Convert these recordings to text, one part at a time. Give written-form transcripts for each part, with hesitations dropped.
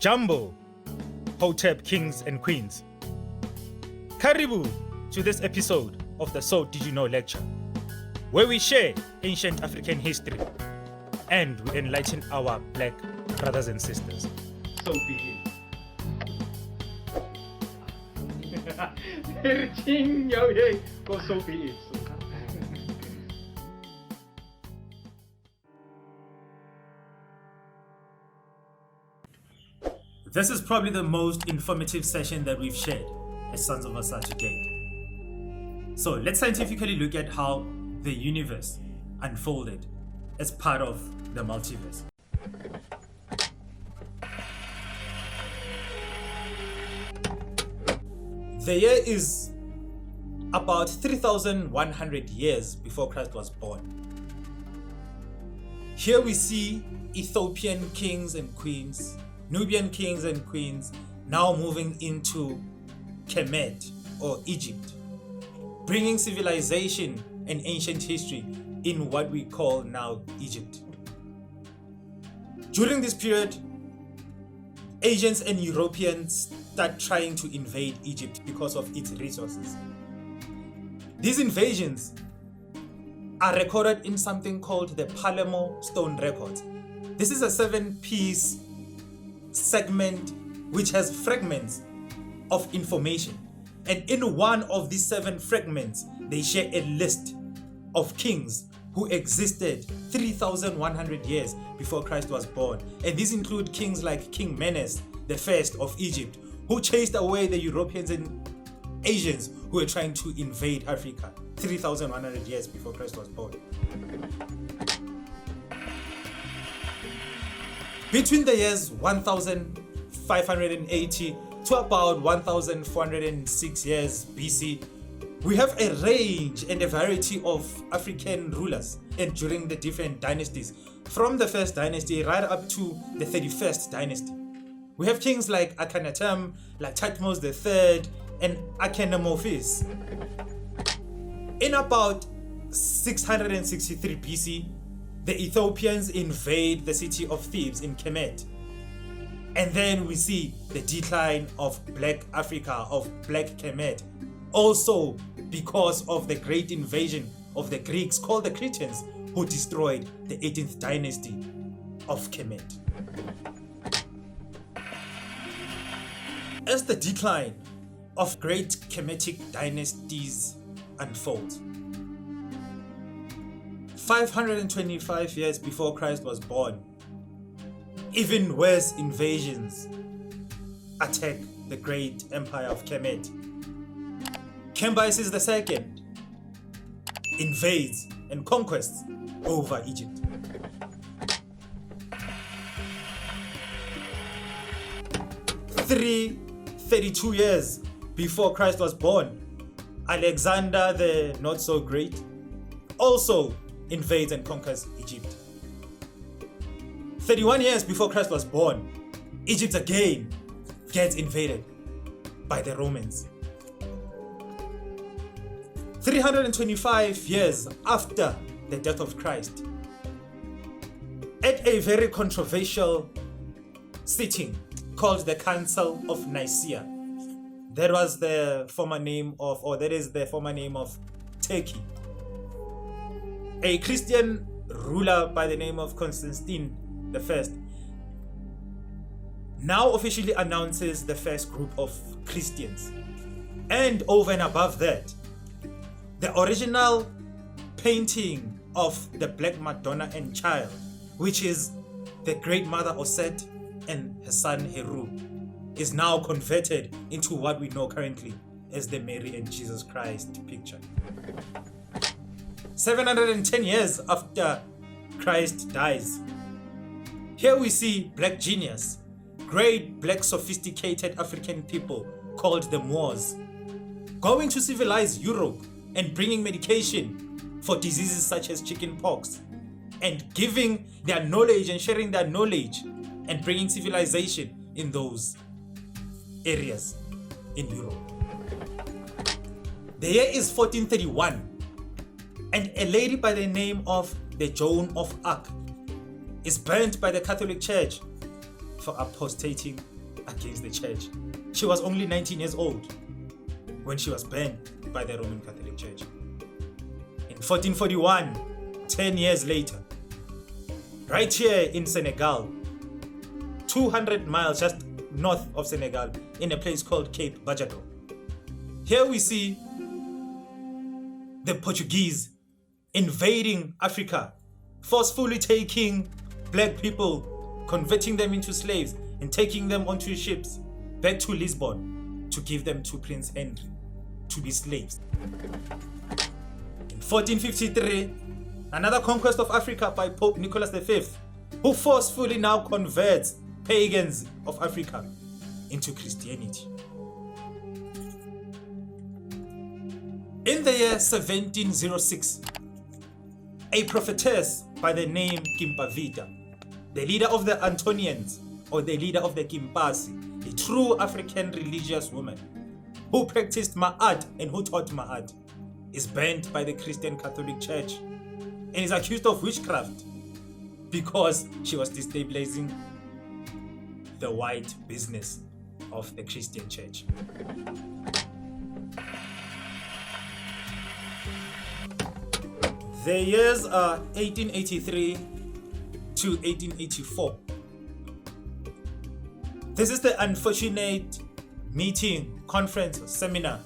Jumbo, Hotep Kings and Queens. Karibu to this episode of the So Did You Know lecture, where we share ancient African history and we enlighten our black brothers and sisters. So be it. Everything, yo, hey, go so be it. This is probably the most informative session that we've shared as Sons of Asa to date. So let's scientifically look at how the universe unfolded as part of the multiverse. The year is about 3,100 years before Christ was born. Here we see Ethiopian kings and queens, Nubian kings and queens now moving into Kemet or Egypt, bringing civilization and ancient history in what we call now Egypt. During this period, Asians and Europeans start trying to invade Egypt because of its resources. These invasions are recorded in something called the Palermo Stone Records. This is a 7-piece segment which has fragments of information, and in one of these 7 fragments they share a list of kings who existed 3,100 years before Christ was born, and these include kings like King Menes the First of Egypt, who chased away the Europeans and Asians who were trying to invade Africa 3,100 years before Christ was born. Between the years 1580 to about 1406 years BC, we have a range and a variety of African rulers enduring the different dynasties, from the first dynasty right up to the 31st dynasty. We have kings like Akhenaten, like Thutmose III, and Akhenamophis. In about 663 BC, the Ethiopians invade the city of Thebes in Kemet. And then we see the decline of Black Africa, of Black Kemet, also because of the great invasion of the Greeks called the Cretans, who destroyed the 18th dynasty of Kemet. As the decline of great Kemetic dynasties unfolds, 525 years before Christ was born, even worse invasions attack the great empire of Kemet. Cambyses II invades and conquests over Egypt. 332 years before Christ was born, Alexander the Not So Great also invades and conquers Egypt. 31 years before Christ was born, Egypt again gets invaded by the Romans. 325 years after the death of Christ, at a very controversial sitting called the Council of Nicaea, that was the former name of, or that is the former name of Turkey, a Christian ruler by the name of Constantine I now officially announces the first group of Christians. And over and above that, the original painting of the Black Madonna and Child, which is the Great Mother Osset and her son Heru, is now converted into what we know currently as the Mary and Jesus Christ picture. 710 years after Christ dies, here we see black genius, great black sophisticated African people called the Moors, going to civilize Europe and bringing medication for diseases such as chickenpox, and giving their knowledge and sharing their knowledge and bringing civilization in those areas in Europe. The year is 1431, and a lady by the name of the Joan of Arc is burnt by the Catholic Church for apostating against the church. She was only 19 years old when she was banned by the Roman Catholic Church. In 1441, 10 years later, right here in Senegal, 200 miles just north of Senegal, in a place called Cape Bajado. Here we see the Portuguese invading Africa, forcefully taking black people, converting them into slaves, and taking them onto ships back to Lisbon to give them to Prince Henry to be slaves. In 1453, another conquest of Africa by Pope Nicholas V, who forcefully now converts pagans of Africa into Christianity. In the year 1706, a prophetess by the name Kimpavita, the leader of the Antonians, or the leader of the Kimpasi, a true African religious woman who practiced Ma'at and who taught Ma'at, is banned by the Christian Catholic Church and is accused of witchcraft because she was destabilizing the white business of the Christian Church. The years are 1883 to 1884. This is the unfortunate meeting, conference, seminar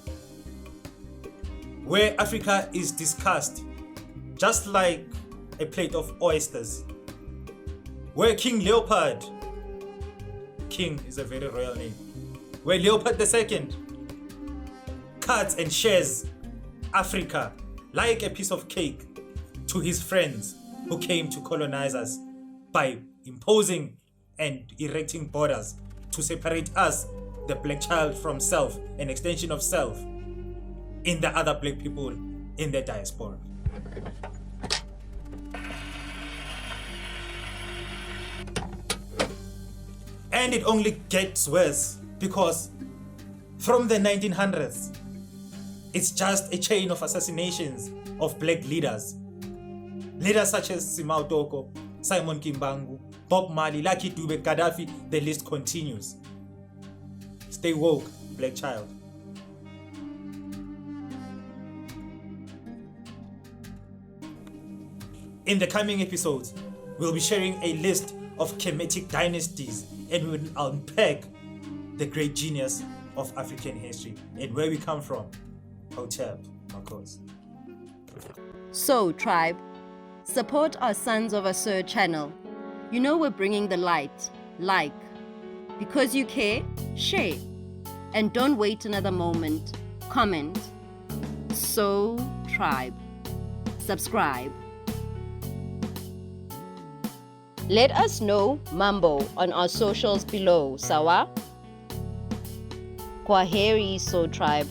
where Africa is discussed just like a plate of oysters, where King Leopold, King is a very royal name, where Leopold II cuts and shares Africa like a piece of cake to his friends who came to colonize us by imposing and erecting borders to separate us, the black child, from self, an extension of self, in the other black people in the diaspora. And it only gets worse because from the 1900s, it's just a chain of assassinations of black leaders. Leaders such as Simao Toko, Simon Kimbangu, Bob Marley, Lucky Dube, Gaddafi, the list continues. Stay woke, black child. In the coming episodes, we'll be sharing a list of Kemetic dynasties and we will unpack the great genius of African history and where we come from. Hotep, of course. So, tribe, support our Sons of SOU channel. You know we're bringing the light. Like. Because you care, share. And don't wait another moment. Comment. So, tribe. Subscribe. Let us know Mambo on our socials below. Sawa? Kwaheri, So Tribe.